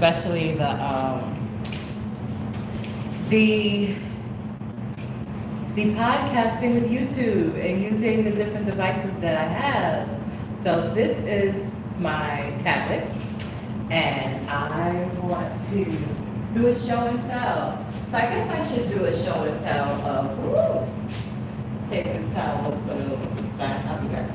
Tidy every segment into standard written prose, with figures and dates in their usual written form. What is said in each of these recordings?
especially the podcasting with YouTube and using the different devices that I have. So this is my tablet, and I want to do a show and tell. So I guess I should do a show and tell of, take this towel, put it over to the side. I'll be back.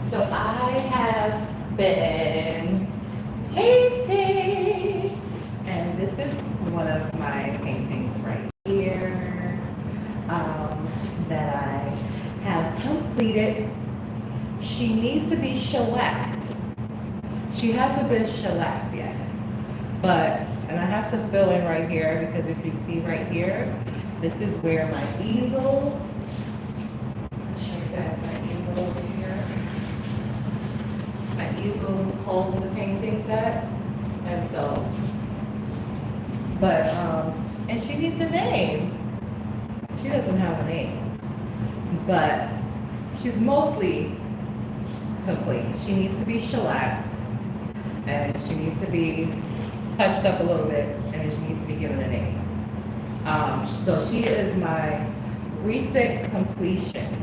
So I have been painting, and this is one of my paintings right here that I have completed. She needs to be shellacked. She hasn't been shellacked yet, and I have to fill in right here because if you see right here, this is where my easel, I'll show you guys my easel over here. My easel holds the paintings at, and so, and she needs a name. She doesn't have a name, but she's mostly complete. She needs to be shellacked, and she needs to be touched up a little bit, and she needs to be given a name. So she is my recent completion.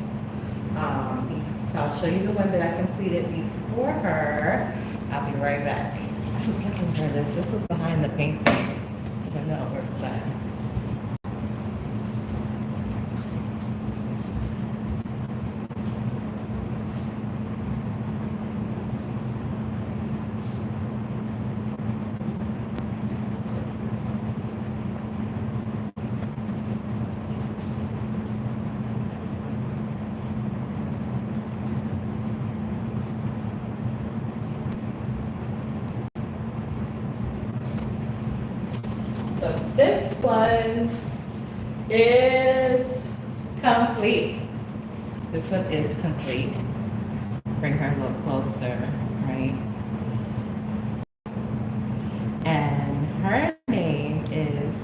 So I'll show you the one that I completed before her. I'll be right back. I was looking for this. This was behind the painting. I don't know where it's at. So this one is complete. This one is complete. Bring her a little closer, right? And her name is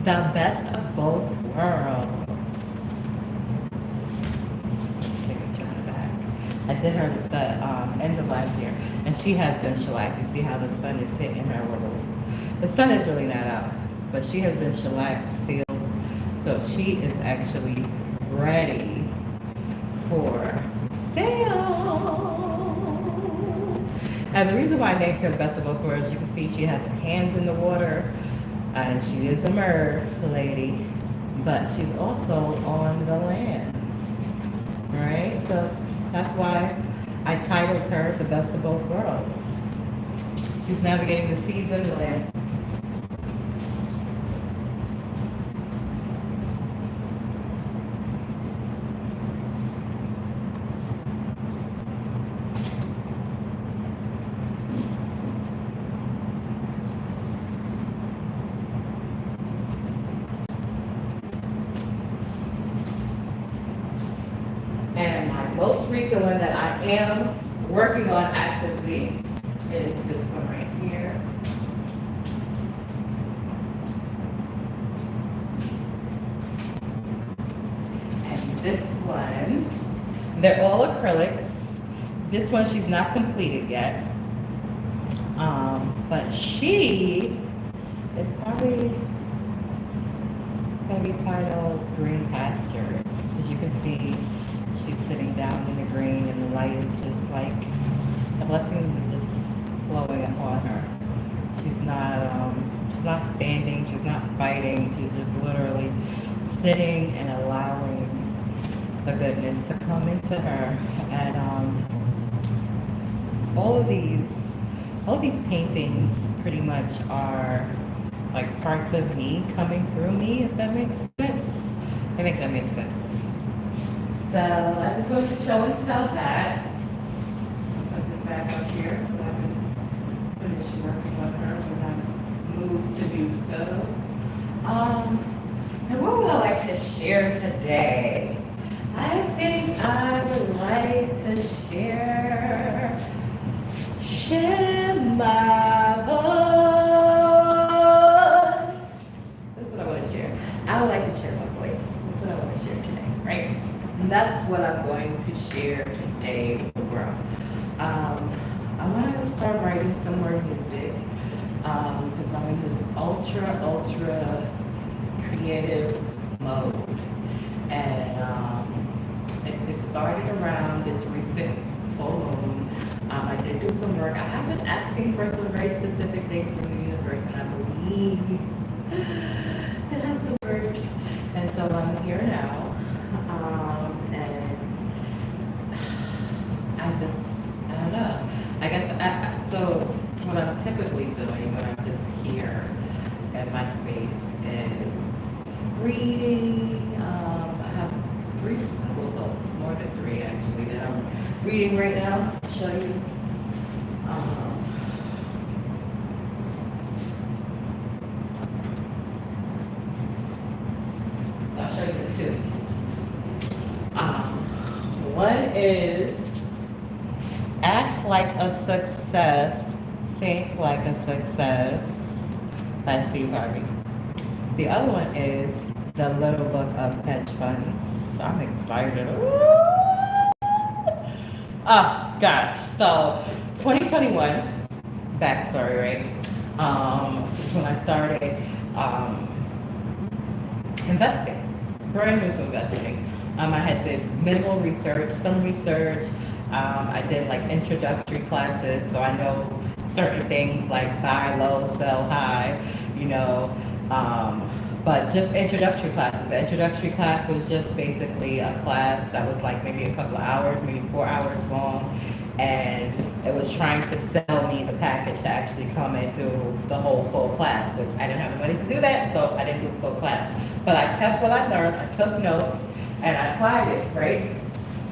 The Best of Both Worlds. Take a turn back. I did her at the end of last year, and she has been shellacked. You see how the sun is hitting her with the sun is really not out. But she has been shellacked, sealed, so she is actually ready for sale. And the reason why I named her the Best of Both Worlds, you can see she has her hands in the water, and she is a mer lady, but she's also on the land, right? So that's why I titled her the Best of Both Worlds. She's navigating the seas and the land. And my most recent one that I am working on actively is this one right here. And this one, they're all acrylics. This one she's not completed yet. But she is probably going to be titled Green Pastures. As you can see, she's sitting down in the green, and the light is just like, the blessings is just flowing upon her. She's not standing, she's not fighting, she's just literally sitting and allowing the goodness to come into her. And all of these paintings pretty much are like parts of me coming through me, if that makes sense. I think that makes sense. So I just wanted to show and tell that. Put this back up here so I can finish working on her when I move to do so. And what would I like to share today? I think I would like to share that's what I'm going to share today with the world. I want to start writing some more music because I'm in this ultra creative mode. And it started around this recent full moon. I did do some work. I have been asking for some very specific things from the universe, and I believe it has to work. And so I'm here now. And I don't know. I guess, so what I'm typically doing when I'm just here in my space is reading. I have couple of books, more than 3 actually, that I'm reading right now. I'll show you. I'll show you the 2. One is Act Like a Success, Think Like a Success by Steve Harvey. The other one is The Little Book of Hedge Funds. I'm excited. Oh gosh. So 2021 backstory, right? Is when I started investing. Brand new to investing. I had did minimal research, some research. I did like introductory classes, so I know certain things like buy low, sell high, you know. But just introductory classes. The introductory class was just basically a class that was like maybe a couple of hours, maybe 4 hours long. And it was trying to sell me the package to actually come and do the whole full class, which I didn't have the money to do that, so I didn't do the full class. But I kept what I learned, I took notes, and I applied it, right?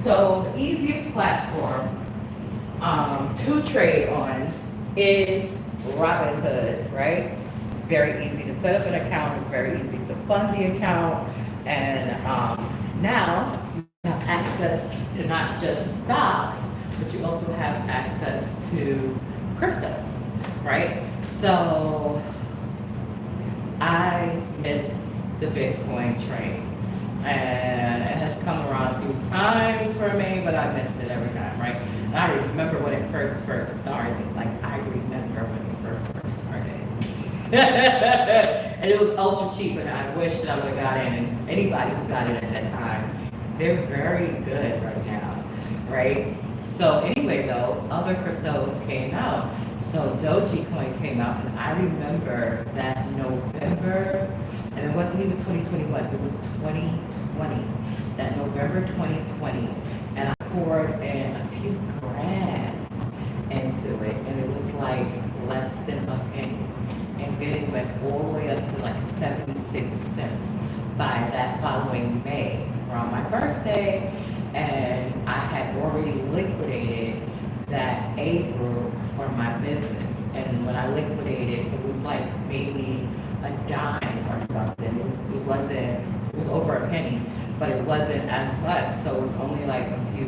So the easiest platform to trade on is Robinhood, right? It's very easy to set up an account. It's very easy to fund the account. And now you have access to not just stocks, but you also have access to crypto, right? So I missed the Bitcoin train. And it has come around a few times for me, but I missed it every time, right? And I remember when it first started. Like, I remember when it first started. And it was ultra cheap, and I wish that I would have got in. And anybody who got in at that time, they're very good right now, right? So anyway, though, other crypto came out. So Dogecoin came out, and I remember that November, and it wasn't even 2021, it was 2020, that November 2020, and I poured in a few grand into it, and it was like less than a penny. And then it went all the way up to like 76 cents by that following May, around my birthday, and I had already liquidated that April for my business. And when I liquidated, it was like maybe a dime or something. It was over a penny, but it wasn't as much. So it was only like a few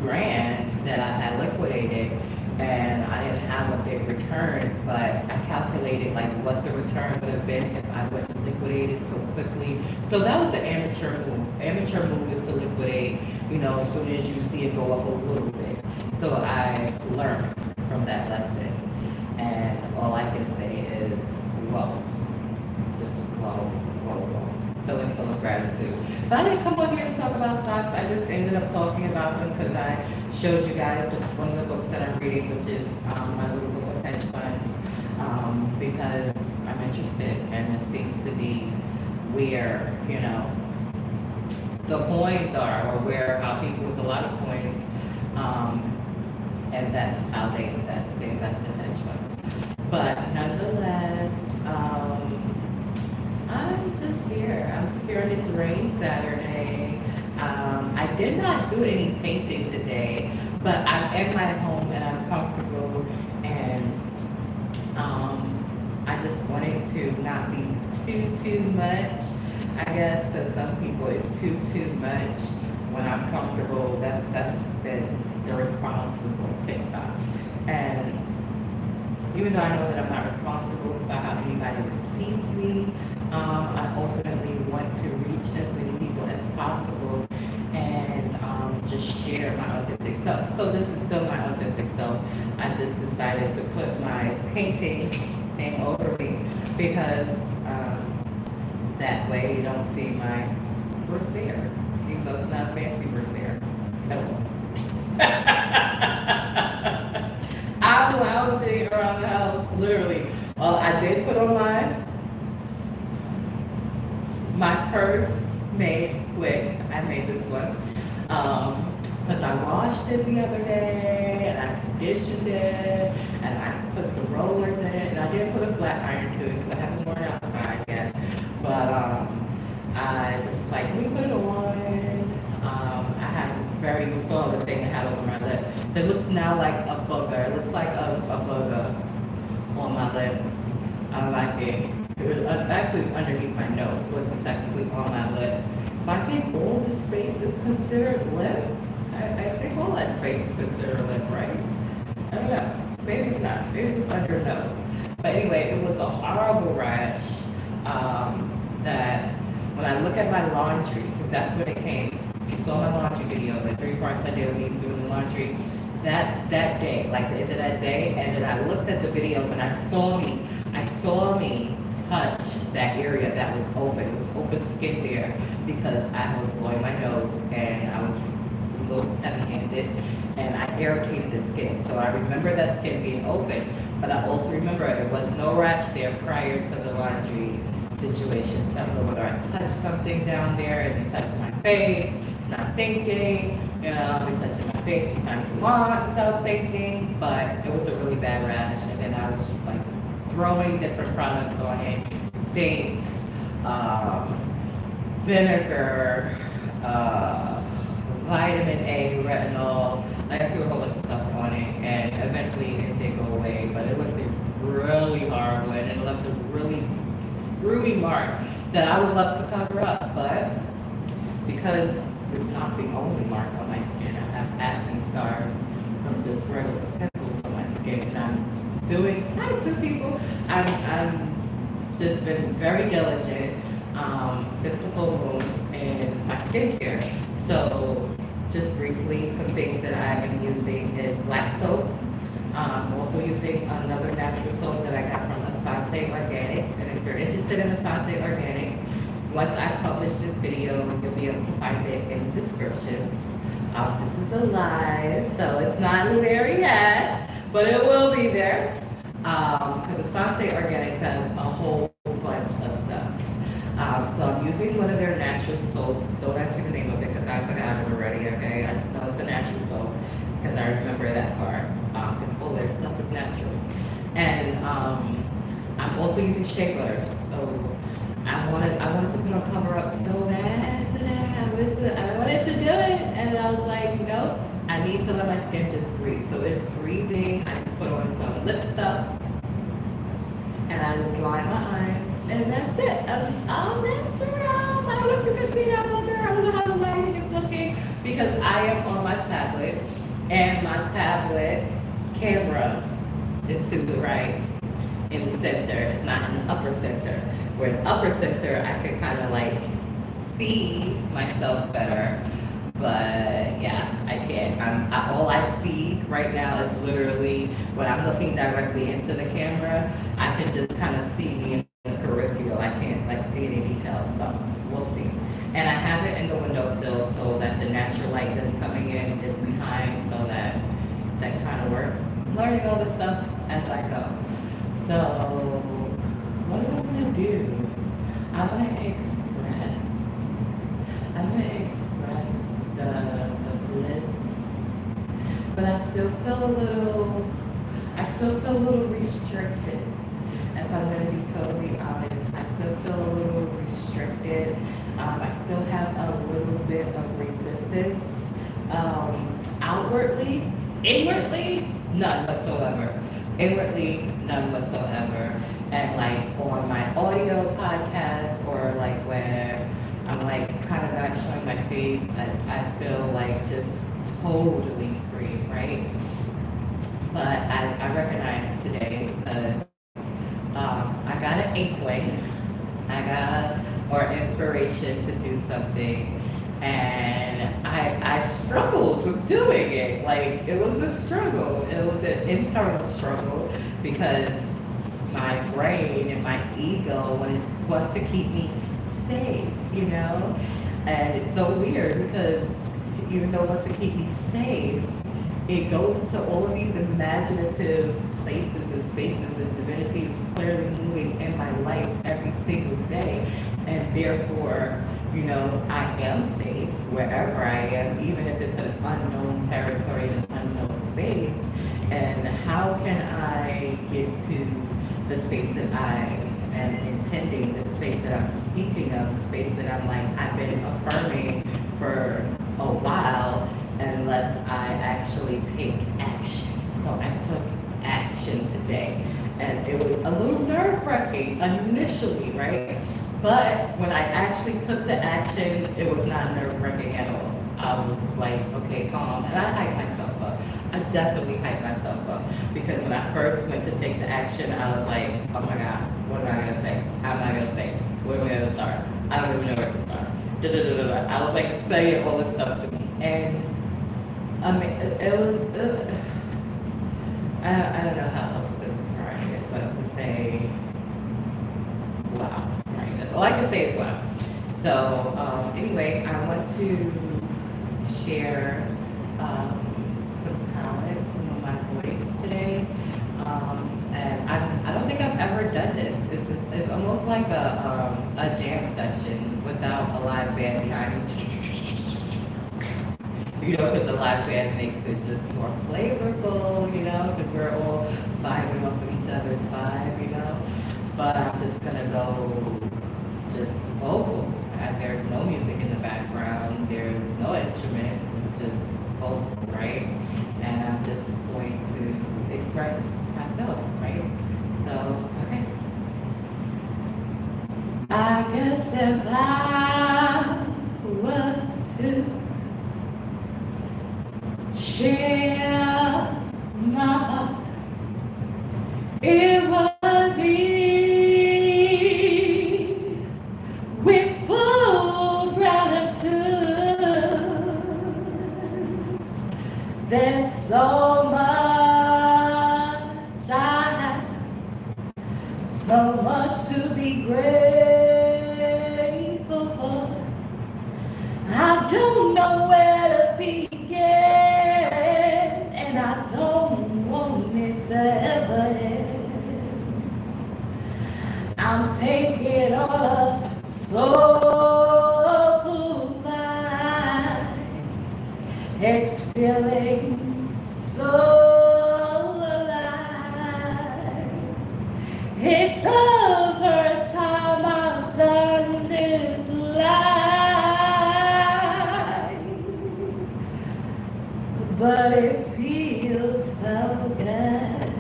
grand that I had liquidated, and I didn't have a big return, but I calculated like what the return would have been if I would have liquidated so quickly. So that was an amateur move. Amateur move is to liquidate, you know, as soon as you see it go up a little bit. So I learned from that lesson, and all I can say is, whoa, just whoa. Feeling full of gratitude. But I didn't come on here to talk about stocks. I just ended up talking about them because I showed you guys one of the books that I'm reading, which is my little book of hedge funds, because I'm interested, and it seems to be where, you know, the coins are, or where how people with a lot of coins invest, how they invest. They invest in hedge funds. But nonetheless, I'm just here. I'm just here on this rainy Saturday. I did not do any painting today, but I'm at my home and I'm comfortable, and I just wanted to not be too much, I guess, because some people it's too much. When I'm comfortable, that's been the responses on TikTok. And even though I know that I'm not responsible for how anybody receives me, I ultimately want to reach as many people as possible. And just share my authentic self. So this is still my authentic self. I just decided to put my painting thing over me because that way you don't see my brassiere, even though it's not a fancy brassiere at all. I'm lounging around the house, literally. Well, I did put on my first made wig. I made this one because I washed it the other day and I conditioned it and I put some rollers in it, and I did put a flat iron to it because I haven't worn it outside yet. But I just like, let me put it on. I have this very, you saw the thing I had over my lip. It looks now like a booger. It looks like a booger on my lip. I don't like it. It was actually it's underneath my nose. It wasn't technically on my lip. But I think all this space is considered lip. I think all that space is considered lip, right? I don't know. Maybe it's not. Maybe it's just under your nose. But anyway, it was a horrible rash that when I look at my laundry, because that's when it came. If you saw my laundry video, the 3 parts I did of me doing the laundry, that day, like the end of that day, and then I looked at the videos and I saw me touch that area that was open. It was open skin there because I was blowing my nose and I was a little heavy-handed and I irritated the skin. So I remember that skin being open, but I also remember there was no rash there prior to the laundry situation. So I don't know whether I touched something down there and it touched my face, not thinking, you know, I've been touching my face sometimes a lot without thinking, but it was a really bad rash. And then I was like throwing different products on it, zinc, vinegar, vitamin A, retinol. I threw a whole bunch of stuff on it, and eventually it did go away, but it looked really horrible, and it left a really screwy mark that I would love to cover up, but because it's not the only mark on my skin, I have acne scars from just regular pimples on my skin, and I'm doing, hi to people, I'm just been very diligent since the full moon in my skincare. So just briefly, some things that I've been using is black soap. I'm also using another natural soap that I got from SupaTea Organics. And if you're interested in SupaTea Organics, once I publish this video, you'll be able to find it in the descriptions. This is a live, so it's not there yet, but it will be there. Because SupaTea Organics has a whole bunch of stuff. So I'm using one of their natural soaps. Don't ask me the name of it because I forgot it already, okay? I just know it's a natural soap because I remember that part. Because all their stuff is natural. And I'm also using shea butter. So I wanted to put on cover up so bad today. I wanted to do it, and I was like, nope, I need to let my skin just breathe. So it's breathing. I just put on some lip stuff, and I just line my eyes, and that's it. I was just all natural. I don't know if you can see that longer. I don't know how the lighting is looking because I am on my tablet, and my tablet camera is to the right in the center. It's not in the upper center. Where in upper center, I can kind of like see myself better. But yeah, I can't. All I see right now is literally when I'm looking directly into the camera, I can just kind of see me in the peripheral. I can't like see any details, so we'll see. And I have it in the windowsill so that the natural light that's coming in is behind, so that kind of works. I'm learning all this stuff as I go. So what do I want to do? I want to express the bliss, but I still feel a little restricted. If I'm going to be totally honest, I still feel a little restricted. I still have a little bit of resistance. Outwardly, inwardly, none whatsoever. Inwardly, none whatsoever. And like on my audio podcast, or like where I'm like kind of not showing my face, I feel like just totally free, right? But I recognize today because I got an inkling, or inspiration to do something, And I struggled with doing it. Like, it was a struggle. It was an internal struggle because my brain and my ego wants to keep me safe, you know? And it's so weird because even though it wants to keep me safe, it goes into all of these imaginative places and spaces, and divinity is clearly moving in my life every single day. And therefore, you know, I am safe wherever I am, even if it's an unknown territory, an unknown space. And how can I get to the space that I am intending, the space that I'm speaking of, the space that I'm like, I've been affirming for a while, unless I actually take action. So I took action today. And it was a little nerve-wracking initially, right? But when I actually took the action, it was not nerve-wracking at all. I was like, okay, calm. And I hyped myself up. I definitely hyped myself up. Because when I first went to take the action, I was like, oh my God, what am I going to say? How am I going to say? Where am I going to start? I don't even know where to start. I was like saying all this stuff to me. And I mean, it was, I don't know how else to describe it, but to say, wow, right? That's all I can say is wow. So anyway, I want to share some talent, some of my voice today. And I don't think I've ever done this. It's almost like a jam session without a live band behind me. You know, because the live band makes it just more flavorful, you know, because we're all vibing off of each other's vibe, you know. But I'm just gonna go just vocal. And there's no music in the background, there's no instruments, it's just vocal, right? And I'm just going to express myself, right? So, okay. I guess if I was to share my heart, it would be with full gratitude. There's so much I have, so much to be grateful for. I don't know where to begin, and I don't want it to ever end. I'm taking on a soulful life. It's feeling so alive. It's the first time I've done this live, but it feels so good.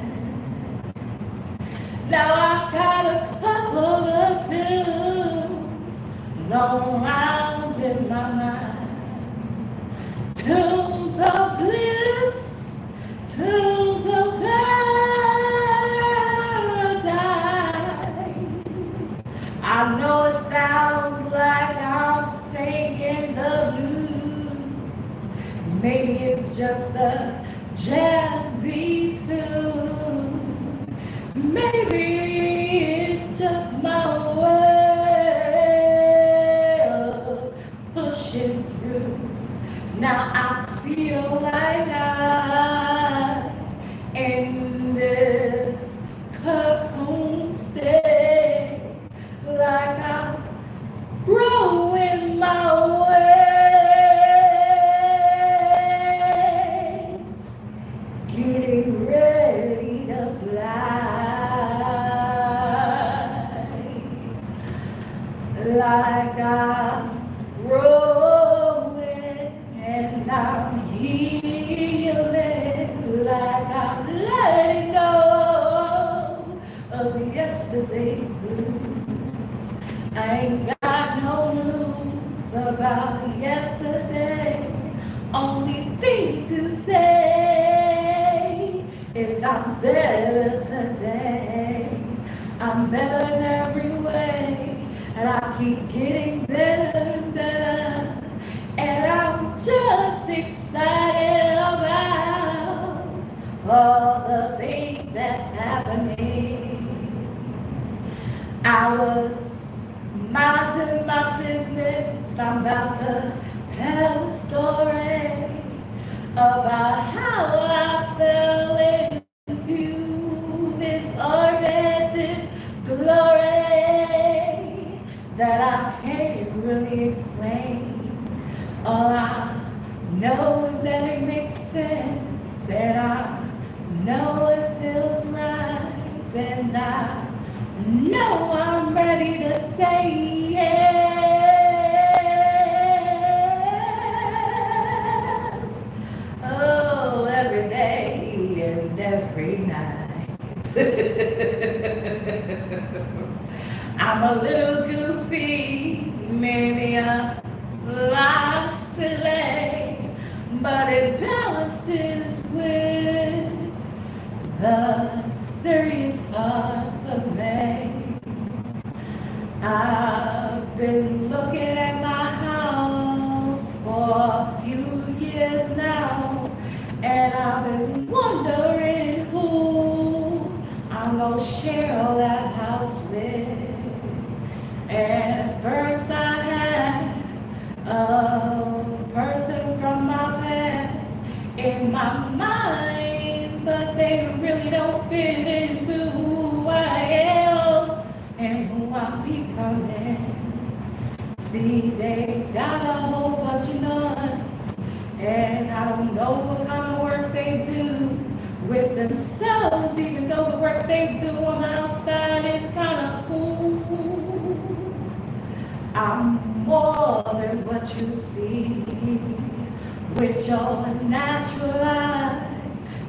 Now I've got a couple of tunes going round in my mind. Tunes of bliss, tunes of paradise. I know it sounds like I'm singing the blues. Maybe it's just a jazzy tune. Maybe it's just my way of pushing through. Now I feel like I'm in this cocoon state, like I'm growing my wings, getting ready to fly, like I'm growing and I'm healing, like I'm letting go of yesterday's blues. I ain't got no news about yesterday. Only thing to say is I'm better today. I'm better in every way, and I keep getting better and better. just excited about all the things that's happening. I was minding my business. I'm about to tell a story about how I fell into this orbit, this glory that I can't really explain. All I know is that it makes sense, and I know it feels right, and I know I'm ready to say yes. Oh, every day and every night. I'm a little goofy, maybe a lot silly, but it balances with the serious parts of me. I've been looking at my house for a few years now, and I've been wondering who I'm gonna share all that house with. And first I had a person from my past in my mind, but they really don't fit into who I am and who I'm becoming. See, they got a whole bunch of nuts, and I don't know what kind of work they do with themselves, even though the work they do on the outside is kind of cool. I'm more than what you see with your natural eyes.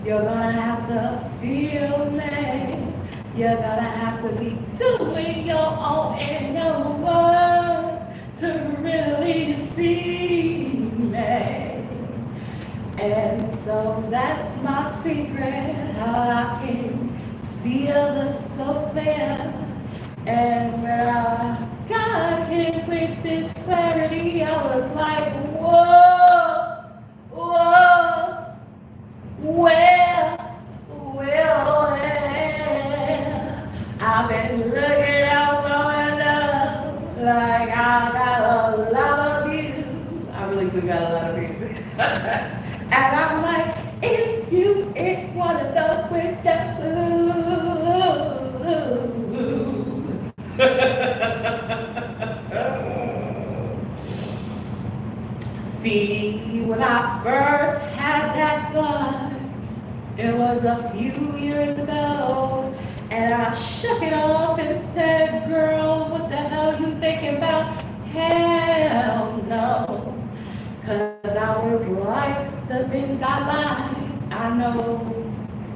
You're gonna have to feel me. You're gonna have to be doing your own inner work to really see me. And so that's my secret, how I can see others so clear. And when I got hit with this clarity, I was like, whoa, whoa, well. I've been looking out my window like I got a lot of you. I really do got a lot of you. And I'm like, if you ain't one of those windows, see, when I first had that thought, it was a few years ago, and I shook it off and said, girl, what the hell you thinking about? Hell no. Cause I was like the things I like, I know,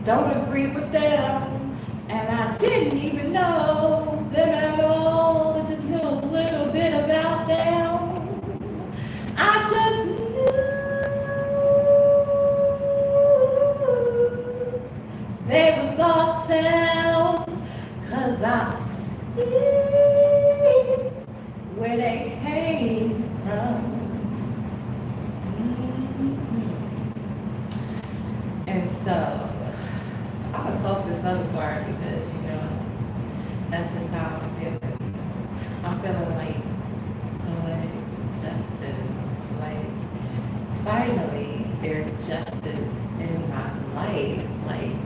don't agree with them, and I didn't even know them at all, I just knew a little bit about them. I just knew they was awesome, cause I see where they came from. And so, I'm gonna talk this other part because, that's just how I'm feeling. I'm feeling like justice. Like, finally, there's justice in my life. Like,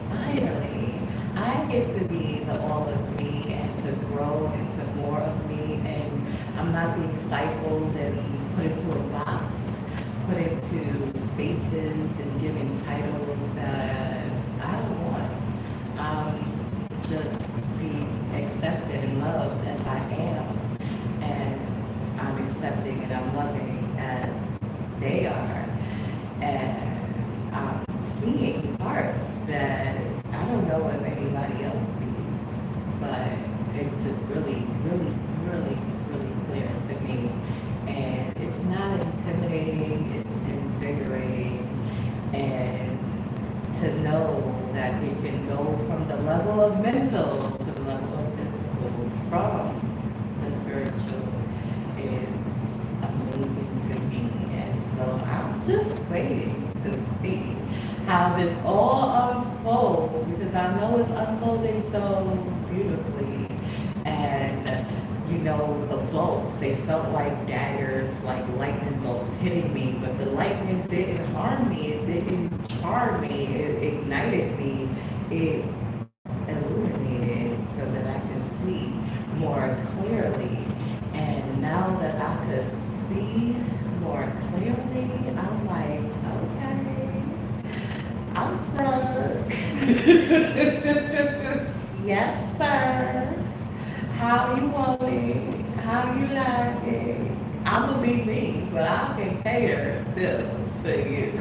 finally, I get to be the all of me and to grow into more of me, and I'm not being stifled and put into a box, put into spaces and given titles that I don't want. Just be accepted and loved as I am, and I'm accepting and I'm loving as they are, and I'm seeing parts that I don't know if anybody else sees, but it's just really, really, really, really clear to me, and it's not intimidating, it's invigorating, and to know that it can go from the level of mental to the level of physical, from the spiritual, is amazing. amazing to me. And so I'm just waiting to see how this all unfolds, because I know it's unfolding so beautifully. And you know, the bolts, they felt like daggers, like lightning bolts hitting me, but the lightning didn't harm me, it didn't char me, it ignited me, it illuminated so that I could see more clearly. And now that I could see more clearly, I'm like, okay, I'm sprung. Yes, sir. How you want it? How you like it? I'ma be me, but I can cater still to you.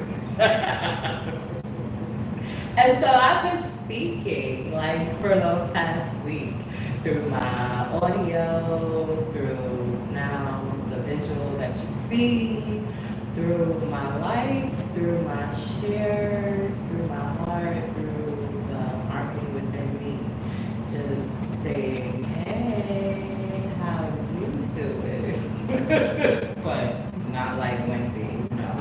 And so I've been speaking like for the past week through my audio, through now the visual that you see, through my likes, through my shares, through my heart, through the harmony within me. Just saying, hey, how you doing? But not like Wendy, you know.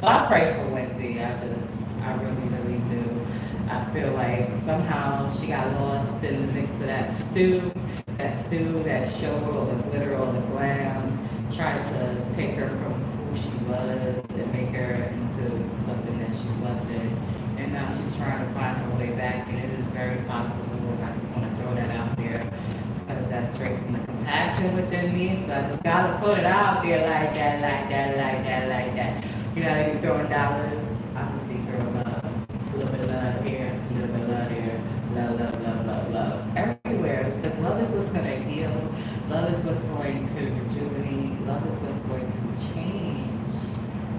Well, I pray for Wendy. I really, really do. I feel like somehow she got lost in the mix of that stew that showed all the glitter, all the glam, tried to take her from who she was and make her into something that she wasn't. And now she's trying to find her way back, and it is very possible. And I just want to throw that out there because that's straight from the compassion within me. So I just gotta put it out there like that, like that, like that, like that. You know, they be throwing dollars. I just be throwing love. A little bit of love here, a little bit of love here. Love, love, love, love, love. Everywhere. Because love is what's gonna heal. Love is what's going to rejuvenate. Love is what's going to change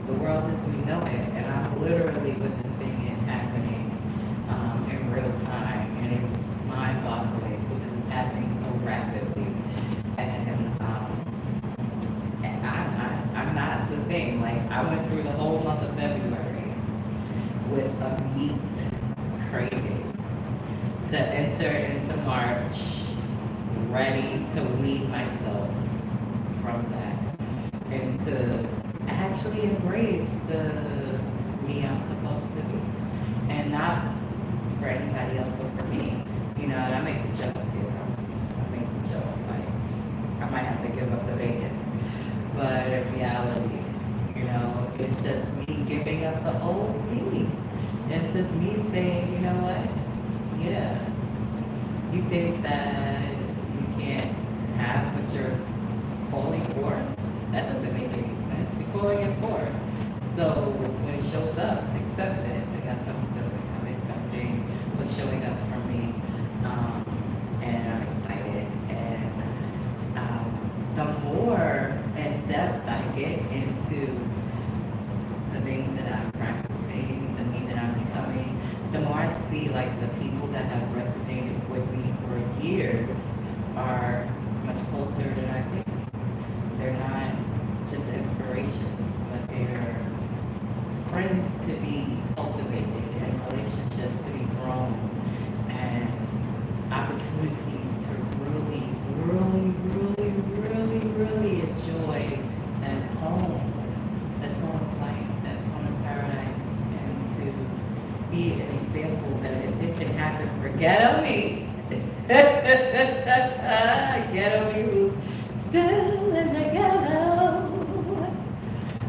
the world as we know it. And I'm literally witnessing it happening in real time. And it's mind-boggling because it's happening so rapidly. And I'm not the same. Like, I went through the whole month of February with a meat craving to enter into March ready to wean myself from that and to actually embrace the me I'm supposed to be. And not for anybody else, but for me. You know, and I make the joke, you know. I make the joke, like, I might have to give up the bacon. But in reality, you know, it's just me giving up the old me. It's just me saying, you know what? Yeah. You think that you can't have what you're calling for? That doesn't make any sense. You're calling it for. So when it shows up, accept it. I got something to do. I'm accepting what's showing up for me. And I'm excited. And the more in depth I get into the things that I'm practicing, the me that I'm becoming, the more I see like the people that have resonated with me for years are much closer than I think. They're not just inspirations, but they're friends to be cultivated and relationships to be grown and opportunities to really, really, really, really, really enjoy that tone of life, that tone of paradise, and to be an example that if it can happen for ghetto me, ghetto me who's still in the ghetto.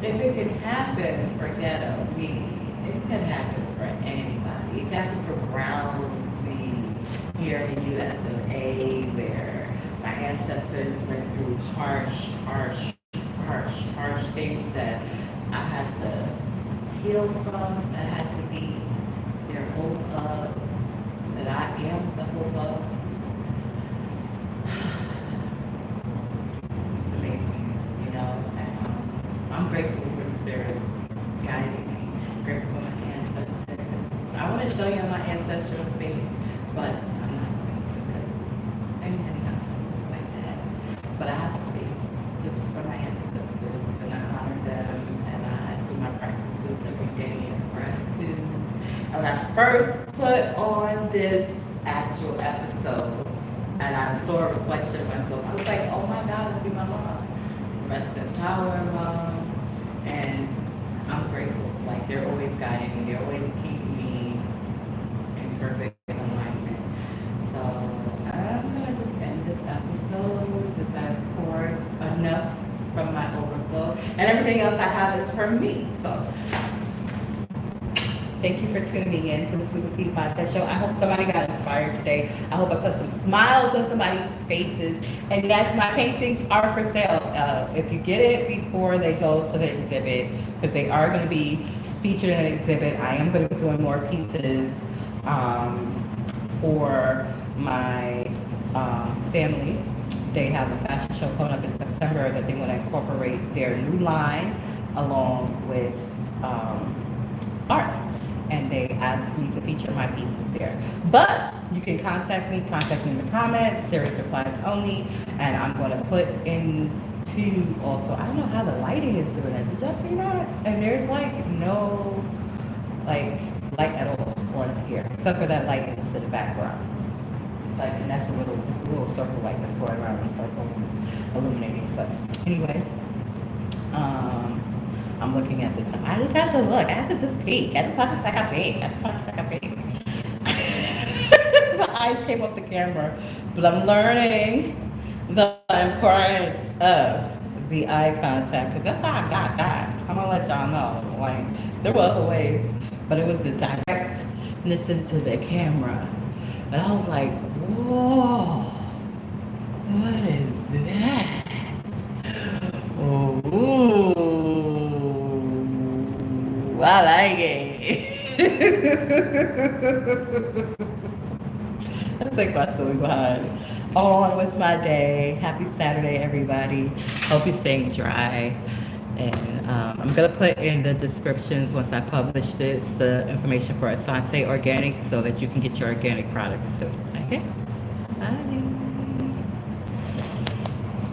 If it can happen for ghetto me, it can happen for anybody. It can happen for brown me here in the US of A, where my ancestors went through harsh things that I had to heal from, that had to be their hope of, that I am the hope of. It's amazing, you know, and I'm grateful for the spirit guiding me, grateful for my ancestors. I want to show you my ancestral space, but I'm not going to because anybody got business like that. But I have a space just for my ancestors, and I honor them, and I do my practices every day in gratitude. And when I first put on this actual episode, and I saw a reflection of myself, I was like, oh my God, I see my mom. Rest in power, mom. And I'm grateful. Like, they're always guiding me. They're always keeping me in perfect alignment. So I'm gonna just end this episode because I've poured enough from my overflow, and everything else I have is from me. So thank you for tuning in to the SupaTea Podcast Show. I hope somebody got inspired today. I hope I put some smiles on somebody's faces. And yes, my paintings are for sale. If you get it before they go to the exhibit, because they are going to be featured in an exhibit, I am going to be doing more pieces for my family. They have a fashion show coming up in September that they want to incorporate their new line along with art. And they asked me to feature my pieces there. But you can contact me in the comments, serious replies only, and I'm going to put into also, I don't know how the lighting is doing that. Did y'all see that? And there's like no light at all on here, except for that light into the background. It's like, and that's a little circle light that's going around in a circle and it's illuminating. But anyway, I'm looking at the time. I just have to look. I have to just peek. I just have to take a peek. My eyes came off the camera, but I'm learning the importance of the eye contact because that's how I got that. I'm gonna let y'all know. Like, there were other ways, but it was the directness into the camera. And I was like, whoa, what is that? Ooh, I like it. Let's take my silly behind on with my day. Happy Saturday, everybody. Hope you're staying dry. And I'm going to put in the descriptions once I publish this, the information for SupaTea Organics so that you can get your organic products too. Okay? Bye.